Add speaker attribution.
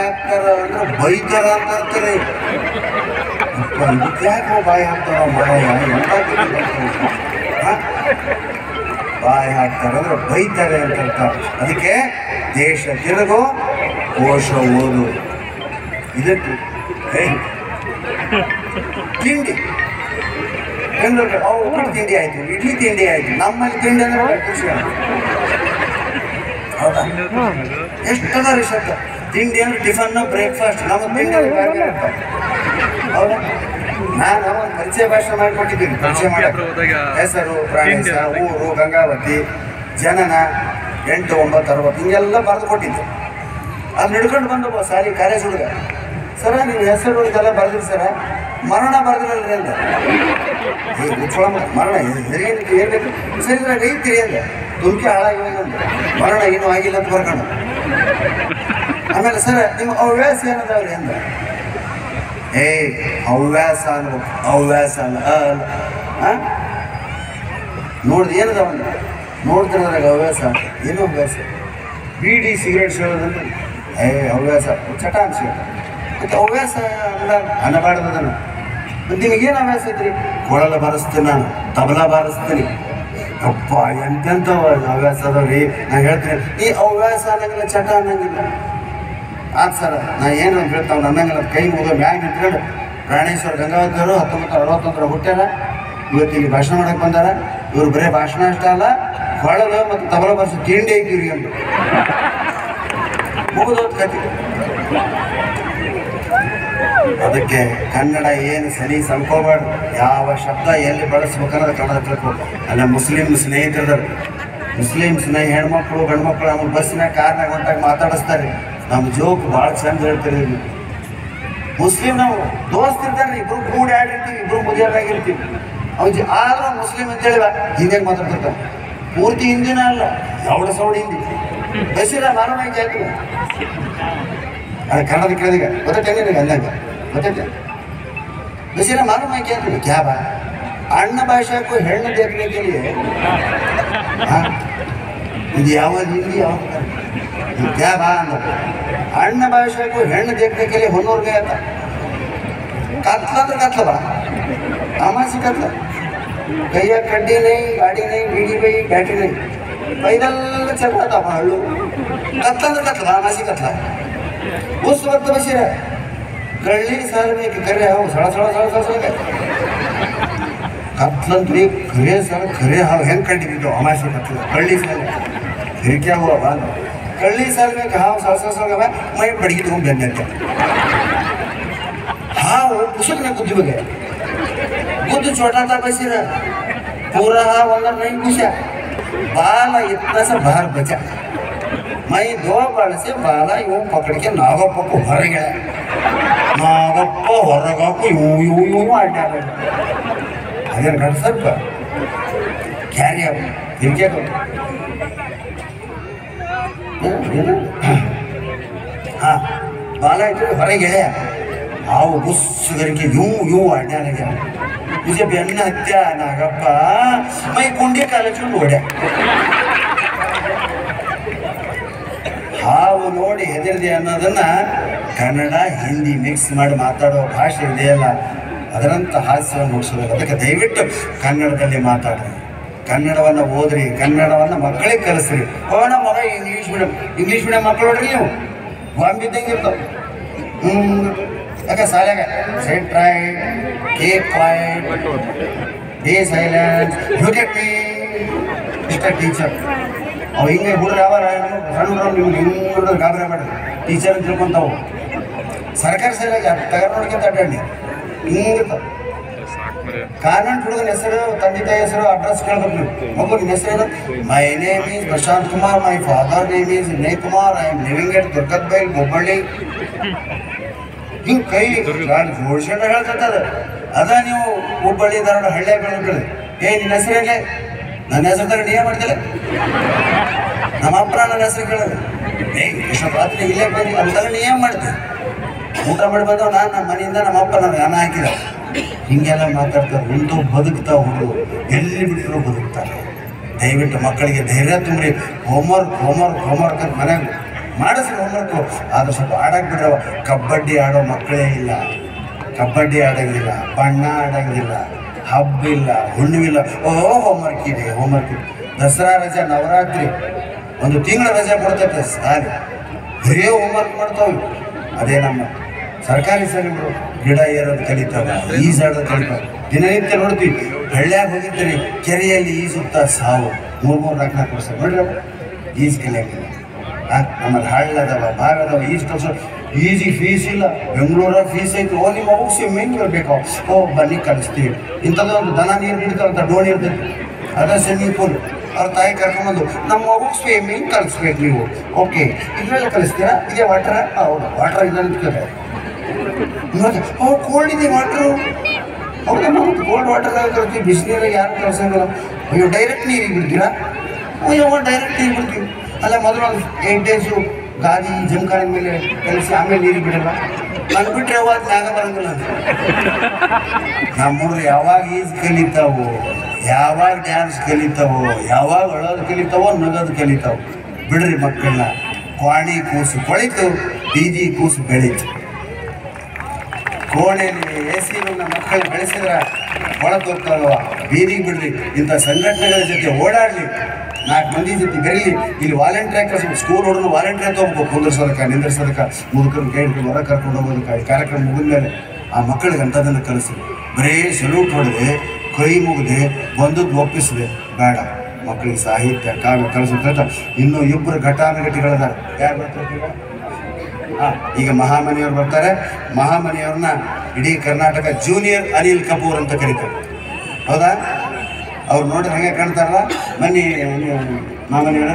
Speaker 1: ಹಾಕ್ತಾರ ಅಂದ್ರೆ ಬೈತಾರ ಅಂತ ಅಂತಾರೆ. ಇದಕ್ಕೆ ಯಾಕೆ ಬಾಯಿ ಹಾಕ್ತಾರ ಮಾರಾಯ? ಬಾಯಿ ಹಾಕ್ತಾರ ಅಂದ್ರೆ ಬೈತಾರೆ ಅಂತ ಅರ್ಥ. ಅದಕ್ಕೆ ದೇಶ ತಿರುಗು ಕೋಶ ಓದು. ಇದಕ್ಕೆ ತಿಂಡಿ ಬೆಂಗಳೂರಿಗೆ ಉಪ್ಪಿಟ್ಟು ತಿಂಡಿ ಆಯ್ತು, ಇಡ್ಲಿ ತಿಂಡಿ ಆಯ್ತು. ನಮ್ಮಲ್ಲಿ ತಿಂಡಿ ಅಂದ್ರೆ ಖುಷಿ ಆಯ್ತು. ಹೌದಾ? ಎಷ್ಟದ ರಿಷತ್ ತಿಂಡಿ ಅಂದ್ರೆ ಟಿಫನ್ ಬ್ರೇಕ್ಫಾಸ್ಟ್. ನಮ್ಮ ತಿಂಡಿ ಹೌದಾ? ನಾನು ಒಂದು ಪರಿಚಯ ಭಾಷಣ ಮಾಡಿಕೊಟ್ಟಿದ್ದೀನಿ. ಪರಿಚಯ ಮಾಡಕ್ಕೆ ಹೆಸರು, ಪ್ರಾಣೇಶ, ಊರು, ಗಂಗಾವತಿ, ಜನನ, 8, 9, 60 ಹಿಂಗೆಲ್ಲ ಬರೆದು ಕೊಟ್ಟಿದ್ದೆ. ಅದನ್ನ ಹಿಡ್ಕೊಂಡು ಬಂದು ಸಾರಿ ಕಾಲೇಜ್ ಹುಡುಗ, ಸರ ನೀವು ಹೆಸರು ಇದೆಲ್ಲ ಬರೆದ್ರಿ ಸರ, ಮರಣ ಬರೆದ್ರಲ್ರಿ ಅಂದ. ಮರಣ ಹಿರಿಯನಿಗೆ ಏನ್ಬೇಕು ಸರಿ ಇದ್ರಾಗ ಐತಿರಿ ಅಂದ. ತುಮಕಿ ಹಾಳಾಗಿವಂದ, ಮರಣ ಏನೂ ಆಗಿಲ್ಲ ಅಂತ ಬರ್ಕೊಂಡು. ಆಮೇಲೆ ಸರ ನಿಮ್ಮ ಹವ್ಯಾಸ ಏನದಾವ್ರಿ ಅಂದ. ಹವ್ಯಾಸ ಅನ್ಬೇಕು, ಹವ್ಯಾಸ ಅಲ್ಲ ನೋಡ್ದು ಏನದಾವ ನೋಡ್ತಿರೋದ್ರಾಗ ಹವ್ಯಾಸ ಏನು ಹವ್ಯಾಸ? ಬೀಡಿ ಸಿಗರೇಟ್ ಸೇಳೋದಂದ್ರೆ ಹವ್ಯಾಸ, ಚಟ ಅನ್ಸಿ. ಮತ್ತು ಹವ್ಯಾಸ ಅಲ್ಲ ಅನ್ನಬಾರ್ದನ. ಮತ್ತು ನಿಮಗೇನು ಹವ್ಯಾಸ ಐತ್ರಿ? ಕೊಳಲ ಬಾರಿಸ್ತೀನಿ ನಾನು, ತಬಲಾ ಬಾರಿಸ್ತೀನಿ. ಅಪ್ಪ ಎಂತೆಂಥ ಹವ್ಯಾಸ ಅದಾವ್ರಿ. ನಾನು ಹೇಳ್ತೀನಿ ಈ ಹವ್ಯಾಸ ಅನ್ನಂಗಿಲ್ಲ, ಚಟ ಅನ್ನಂಗಿಲ್ಲ. ಆದ ಸರ ನಾ ಏನು ಅಂತ ಹೇಳ್ತಾವ ನನ್ನಂಗಿಲ್ಲ. ಕೈ ಮುಗಿದ ಮ್ಯಾಗ ನಿಂತ್ಕೊಂಡು ಪ್ರಾಣೇಶ್ವರ ಗಂಗಾವತಿಯವರು 1961 ಹುಟ್ಟ್ಯಾರ. ಇವತ್ತಿಗೆ ಭಾಷಣ ಮಾಡಕ್ಕೆ ಬಂದಾರ. ಇವ್ರು ಬರೀ ಭಾಷಣ ಅಷ್ಟೇ ಅಲ್ಲ, ಕೊಳಲು ಮತ್ತು ತಬಲ ಬಾರಿಸೋ ತಿಂಡಿ ಐತಿವ್ರಿ ಅಂತ ಮುಗಿದೋದ್ ಕತೆ. ಅದಕ್ಕೆ ಕನ್ನಡ ಏನು ಸರಿ ಸಂಕೋಬಾರ್ದು. ಯಾವ ಶಬ್ದ ಎಲ್ಲಿ ಬಳಸ್ಬೇಕನ್ನೋದು ಕನ್ನಡ ತಿಳ್ಕೊಬೇಕು. ಅಲ್ಲ ಮುಸ್ಲಿಂ ಸ್ನೇಹಿತರದಾರ, ಮುಸ್ಲಿಂ ಹೆಣ್ಮಕ್ಳು ಗಂಡ್ಮಕ್ಳು ನಮಗೆ ಬಸ್ಸಿನಾಗ ಕಾರ್ನಾಗ ಹೊಂಟಾಗ ಮಾತಾಡಿಸ್ತಾರೆ. ನಮ್ಮ ಜೋಕ್ ಭಾಳ ಚಂದ ಹೇಳ್ತೀರಿ. ಮುಸ್ಲಿಂ ನಾವು ದೋಸ್ತ್ ಇರ್ತಾರೆ, ಇಬ್ರು ಕೂಡಿ ಆಡಿರ್ತೀವಿ, ಇಬ್ರು ಮುದಿಯಾಗಿರ್ತೀವಿ. ಆದ್ರೂ ಮುಸ್ಲಿಂ ಅಂತೇಳಿ ಹಿಂದಿಯಾಗ ಮಾತಾಡ್ತಿರ್ತಾವೆ. ಪೂರ್ತಿ ಹಿಂದಿನ ಅಲ್ಲ, ಸೌಡ ಸೌಡ್ ಹಿಂದಿ. ಬಸ್ಸಿರ ಮಾನವಾಗಿ ಹಾಕಿಲ್ಲ ಅದು ಕನ್ನಡದ ಕೇಳಿದಾಗ ಗೊತ್ತೈತೆ ನಿನಗೆ ಅಂದಾಗ ಗೊತ್ತೈತೆ. ಬಸ್ಸಿರ ಮಾನವಾಗಿ ಹಾಕಿಲ್ಲ ಕ್ಯಾಬ ಅಣ್ಣ ಭಾಷೆಗೂ ಹೆಣ್ಣು ದೇಖಲಿಕ್ಕೆ ಇದು ಯಾವ ಹಿಂದಿ ಯಾವ ಕ್ಯಾಬ ಅಂದ. ಅಣ್ಣ ಭಾಷೆಗೂ ಹೆಣ್ಣು ದೇಖಲಿಕ್ಕೆ ಹೊನ್ನೂರ್ಗೆ ಆತ. ಕತ್ಲ ಅಂದ್ರೆ ಕತ್ಲ ಬಾ ಅಮಾಸಿ ಕತ್ಲ. ಕೈಯ ಕಡ್ಡಿ ನೈ, ಗಾಡಿ ನೈ, ಬೀಡಿ ಬೈ, ಬ್ಯಾಟ್ರಿ ನೈ, ಬೈದೆಲ್ಲ ಚಲ್ತಾವ ಹಳ್ಳು. ಕತ್ಲ ಅಂದ್ರೆ ಕತ್ಲ, ಅಮಾಸಿ ಕತ್ಲ. ಉಸ್ ಬರ್ತ ಬಸಿರ ಕಳ್ಳಿ ಸಾರ್ಬೇಕು ಕರೆ ಅವು ಸಳ ಸಳ ಸಳ ಸಳ ಸಳ ಕತ್ಲಂತ್ರಿ ಕರೆ ಸಲ ಕರೆ ಹಾವು ಹೆಂಗೆ ಕಂಡಿದ್ದು ಅಮಾಸಿ ಕತ್ಲ. ಕಳ್ಳಿ ಸಾಲ ಹಿರಿಕೆ ಅವ ಕಳ್ಳಿ ಸಾಲ್ಬೇಕು ಹಾವು ಸಳ ಸಳ ಸಳ ಮೈ ಬಡಗಿ ತಗೊಂಡು ಬೆನ್ನಂತ ಹಾವು ಪುಸ್ತಕನ ಕುದ್ದಿ ಬಗ್ಗೆ गुद्द छोटा था बसीरा पूरा वंदर नहीं घुसा बाला इतना सा बाहर बचा. मैं 2 बाल से बाला यूं पकड़ के नागप्प को भर गया. नागप्प ಹೊರಗ यूं यूं यूं आटा अगर घर सर पर क्या रे अब फिर क्या करो. हाँ बाला इतने भर गया आओ गुस्स करके यूं यूं आटा लगा. मुझे बेन्न हत्या नागप्प मैं कुंडी कालचूंड ओड्या. ಹಾವು ನೋಡಿ ಹೆದರಿದೆ ಅನ್ನೋದನ್ನ ಕನ್ನಡ ಹಿಂದಿ ಮಿಕ್ಸ್ ಮಾಡಿ ಮಾತಾಡೋ ಭಾಷೆ ಇದೆಯಲ್ಲ ಅದರಂಥ ಹಾಸ್ಯವನ್ನು ಹುಟ್ಟಿಸಬೇಕು. ಅದಕ್ಕೆ ದಯವಿಟ್ಟು ಕನ್ನಡದಲ್ಲಿ ಮಾತಾಡ್ರಿ, ಕನ್ನಡವನ್ನು ಓದ್ರಿ, ಕನ್ನಡವನ್ನು ಮಕ್ಕಳಿಗೆ ಕಲಿಸ್ರಿ. ನಮ್ಮ ಮಗ ಇಂಗ್ಲೀಷ್ ಮೀಡಿಯಂ ಮಕ್ಕಳು ನೋಡ್ರಿ ನೀವು ಬಾಂಬಿದ್ದಂಗೆ ಇರ್ತಾವೆ. ಯಾಕೆ ಶಾಲೆಗ set right, keep quiet, be silent, look at me ಇಷ್ಟ ಟೀಚರ್. ಅವು ಹಿಂಗೆ ಹುಡುಗ ಯಾವಾಗ ಸಣ್ಣ ನಿಮ್ಗೆ ಹಿಂಗೆ ಗಾಬರಿ ಮಾಡ್ರಿ ಟೀಚರ್ ಅಂತ ತಿಳ್ಕೊಂತಾವು. ಸರ್ಕಾರಿ ಶಾಲೆಗೆ ತಗೊಂಡು ನೋಡ್ಕೊಂತ ಅಡ್ಡಾಡಿ ಹಿಂಗಿರ್ತಾವ. ಕಾನ್ವೆಂಟ್ ಹುಡುಗನ ಹೆಸರು, ತಂದೆ ತಾಯಿ ಹೆಸರು, ಅಡ್ರೆಸ್ ಕೇಳ್ಬೇಕು ನೀವು. ಮಗು ನಿಮ್ಮ ಹೆಸರು? My name is Prashanth Kumar, my father name is Vinay Kumar, I am living at Durgad Bail Hubballi. ಹಿಂಗೆ ಕೈ ಜೋಡ್ಸ್ಕೊಂಡು ಹೇಳ್ತದ. ಅದ ನೀವು ಹುಬ್ಬಳ್ಳಿ ಧಾರವಾಡ ಹಳ್ಳಿಯಾಗ ಬೆಳೆದ್ಬಿಡ್ರಿ. ನಿನ್ನ ಹೆಸರೇನೆ? ನನ್ನ ಹೆಸರು ತರ ನೀವೇ ಮಾಡ್ತಿಲ್ಲ. ನಮ್ಮ ಅಪ್ಪ ನನ್ನ ಹೆಸರು ಕೇಳೋದು ಇಷ್ಟೊತ್ತು ರಾತ್ರಿ ಇಲ್ಲೇ ಬಂದು ಅಂತಾಗ ನೀ ಏನು ಮಾಡ್ತೀವಿ. ಊಟ ಮಾಡಿ ಬಂದವ ನಾನು ನಮ್ಮ ಮನೆಯಿಂದ ನಮ್ಮ ಅಪ್ಪ ನನಗೆ ಅನ್ನ ಹಾಕಿದ. ಹಿಂಗೆಲ್ಲ ಮಾತಾಡ್ತಾರೆ. ಒಂದು ಬದುಕ್ತಾ ಹುಡುಗರು ಎಲ್ಲಿ ಬಿಟ್ಟರು ಬದುಕ್ತಾರೆ. ದಯವಿಟ್ಟು ಮಕ್ಕಳಿಗೆ ಧೈರ್ಯ ತುಂಬ್ರಿ. ಹೋಮ್ವರ್ಕ್ ಅಂತ ಮನೆಗೆ ಮಾಡಿಸ್ರಿ ಹೋಮ್ವರ್ಕು. ಆದ್ರೆ ಸ್ವಲ್ಪ ಆಡಕ್ಕೆ ಬಿಡ್ರವ. ಕಬಡ್ಡಿ ಆಡೋ ಮಕ್ಕಳೇ ಇಲ್ಲ, ಕಬಡ್ಡಿ ಆಡಂಗಿಲ್ಲ, ಬಣ್ಣ ಆಡಂಗಿಲ್ಲ, ಹಬ್ಬ ಇಲ್ಲ, ಹುಣ್ಣಿವಿಲ್ಲ. ಹೋಮ್ವರ್ಕ್ ಇದೆ, ಹೋಮ್ವರ್ಕ್ ಇದೆ. ದಸರಾ ರಜೆ, ನವರಾತ್ರಿ ಒಂದು ತಿಂಗಳ ರಜೆ ಕೊಡ್ತೈತೆ ಸಾಲಿ, ಬರೇ ಹೋಮ್ವರ್ಕ್ ಮಾಡ್ತಾವೆ. ಅದೇ ನಮ್ಮ ಸರ್ಕಾರಿ ಶಾಲೆಗಳು ಗಿಡ ಏರೋದು ಕಲಿತಾವೆ, ಈಜಾಡೋದು ಕಲಿತಾವೆ. ದಿನನಿತ್ಯ ನೋಡ್ತೀವಿ, ಹಳ್ಳ್ಯಾಗ ಹೋಗಿರ್ತೀರಿ, ಕೆರೆಯಲ್ಲಿ ಈಜುತ್ತಾ ಸಾವು 3-4 ವರ್ಷ ನೋಡ್ರಿ ಈಜು ಕಲಿಯಂಗಿಲ್ಲ. ನಮ್ಮಲ್ಲಿ ಹಳ್ಳದವ, ಭಾಗದವ, ಈಜು ಕಲ್ಸೋ. ಈಜಿಗೆ ಫೀಸ್ ಇಲ್ಲ, ಬೆಂಗಳೂರಾಗ ಫೀಸ್ ಐತಿ. ನಿಮ್ಮ ಮಗುಗೆ ಸ್ವಿಮ್ಮಿಂಗ್ ಇರಬೇಕು, ಬನ್ನಿ ಕಲಿಸ್ತೀವಿ. ಇಂಥದ್ದು ಒಂದು ದನ ನೀರು ಬಿಡ್ತಾವಂತ ಡೋಣಿ ಇರ್ತೈತಿ, ಅದ ಸ್ವಿಮ್ಮಿಂಗ್ ಪೂಲ್. ಅವ್ರ ತಾಯಿ ಕರ್ಕೊಂಬಂದು ನಮ್ಮ ಮಗುಗೆ ಸ್ವಿಮ್ಮಿಂಗ್ ಕಲಿಸ್ಬೇಕು ನೀವು. ಓಕೆ, ಇದರಲ್ಲಿ ಕಲಿಸ್ತೀರಾ? ಇದೇ ವಾಟರ್? ಹೌದು, ವಾಟರ್ ಇಲ್ಲ ನಿಂತ್ಕೋತಾರೆ. ಕೋಲ್ಡ್ ಇದೆ ವಾಟ್ರು. ಹೌದಾ, ನಾವು ಕೋಲ್ಡ್ ವಾಟರ್ದಾಗ ಕಲಿಸ್ತೀವಿ, ಬಿಸಿನೀರಾಗ ಯಾರು ಕಲಿಸಂಗಿಲ್ಲ. ಅಯ್ಯೋ, ಡೈರೆಕ್ಟ್ ನೀರಿಗೆ ಬಿಡ್ತೀರಾ? ಅಯ್ಯೋ, ಡೈರೆಕ್ಟ್ ನೀರು ಬಿಡ್ತೀವಿ. ಅಲ್ಲ, ಮೊದಲು 8 ಡೇಸು ಗಾದಿ ಜಮಖಾನೆ ಮೇಲೆ ಕಲಿಸಿ ಆಮೇಲೆ ನೀರಿಗೆ ಬಿಡಲ್ಲ. ನಾನು ಬಿಟ್ಟರೆ ಅವಾಗ ನಾಗ ಬರಂಗಿಲ್ಲ ಅಂತ. ನಮ್ಮೂರು ಯಾವಾಗ ಈಜು ಕಲಿತಾವೋ, ಯಾವಾಗ ಡ್ಯಾನ್ಸ್ ಕಲಿತಾವೋ, ಯಾವಾಗ ಅಳೋದು ಕಲಿತಾವೋ, ನಗೋದು ಕಲಿತಾವೋ. ಬಿಡ್ರಿ ಮಕ್ಕಳನ್ನ. ಕ್ವಾಣಿ ಕೂಸು ಕೊಳಿತು, ಬೀದಿ ಕೂಸು ಬೆಳೀತು. ಕೋಣೆಯಲ್ಲಿ AC ರೂಮ್ನ ಮಕ್ಕಳು ಬೆಳೆಸಿದ್ರೆ ಒಳಗೆ ಹೋಗ್ತಾವ. ಬೀದಿಗೆ ಬಿಡ್ರಿ. ಇಂಥ ಸಂಘಟನೆಗಳ ಜೊತೆ ಓಡಾಡಲಿ, 4 ಮಂದಿ ಜೊತೆ ಬೆರೀಲಿ. ಇಲ್ಲಿ ವಾಲಂಟಿಯರ್ ಕಳಿಸ್ಬೇಕು. ಸ್ಕೂಲ್ ಹುಡುಗರು ವಾಲಂಟಿಯರ್ ತೊಗೋಬೇಕು, ಕುಂದರ್ಸೋದಕ್ಕೆ, ನಿಂದಿರ್ಸೋದಕ್ಕೆ, ಮುದುಕರು ಕೈ ಹಿಡ್ಕೊಂಡು ಹೊರ ಕರ್ಕೊಂಡು ಹೋಗೋದಕ್ಕೆ. ಈ ಕಾರ್ಯಕ್ರಮ ಮುಗಿದ ಮೇಲೆ ಆ ಮಕ್ಕಳಿಗೆ ಅಂಥದ್ದನ್ನು ಕಲಿಸಿ. ಬರೀ ಸಲ್ಯೂಟ್ ಹೊಡೆದೆ, ಕೈ ಮುಗಿದೆ, ಬಂದದ್ದು ಒಪ್ಪಿಸಿದೆ ಬೇಡ. ಮಕ್ಕಳಿಗೆ ಸಾಹಿತ್ಯ, ಕಾವ್ಯ ಕಲಿಸೋದಂತ ಇನ್ನೂ 2 ಘಟಾನುಘಟಿಗಳಿದ್ದಾರೆ. ಯಾರು ಬರ್ತಾರೆ? ಈಗ ಮಹಾಮನಿಯವ್ರು ಬರ್ತಾರೆ. ಮಹಾಮನಿಯವ್ರನ್ನ ಇಡೀ ಕರ್ನಾಟಕ ಜೂನಿಯರ್ ಅನಿಲ್ ಕಪೂರ್ ಅಂತ ಕರೀತಾರೆ. ಹೌದಾ? ಅವ್ರು ನೋಡಿದ್ರೆ ಹೆಂಗೆ ಕಾಣ್ತಾರಲ್ಲ. ಬನ್ನಿ ಮಹಾಮನಿಯವರ.